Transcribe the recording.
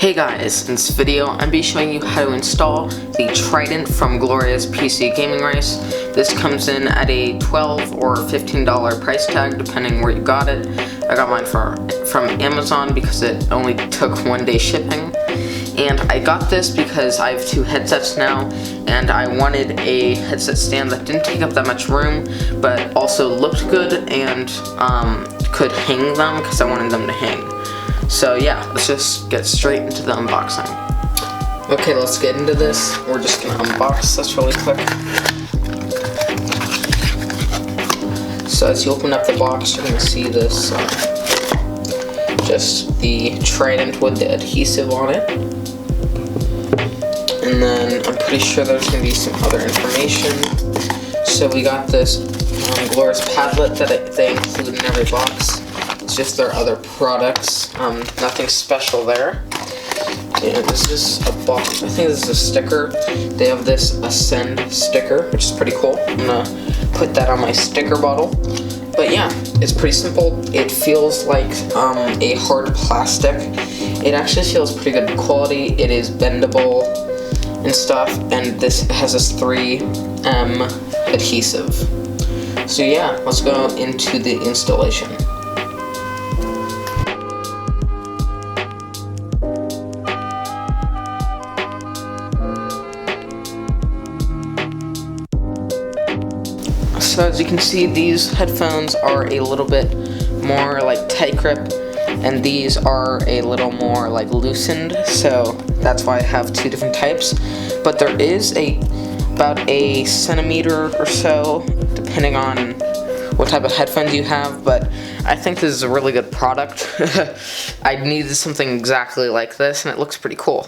Hey guys, in this video I'm be showing you how to install the Trident from Gloria's PC Gaming Race. This comes in at a $12 or $15 price tag depending where you got it. I got mine from Amazon because it only took 1 day shipping. And I got this because I have 2 headsets now, and I wanted a headset stand that didn't take up that much room, but also looked good and could hang them because I wanted them to hang. So yeah, let's just get straight into the unboxing. Okay, let's get into this. We're just gonna unbox this really quick. So as you open up the box, you're gonna see this, just the Trident with the adhesive on it. And then I'm pretty sure there's going to be some other information. So we got this Gloria's Padlet that they include in every box. It's just their other products. Nothing special there. And this is a box. I think this is a sticker. They have this Ascend sticker, which is pretty cool. I'm going to put that on my sticker bottle. But yeah, it's pretty simple. It feels like a hard plastic. It actually feels pretty good quality. It is bendable and stuff, and this has this 3M adhesive. So yeah, let's go into the installation. So as you can see, these headphones are a little bit more like tight grip, and these are a little more like loosened, so that's why I have 2 different types. But there is about a centimeter or so, depending on what type of headphones you have, but I think this is a really good product. I needed something exactly like this, and it looks pretty cool.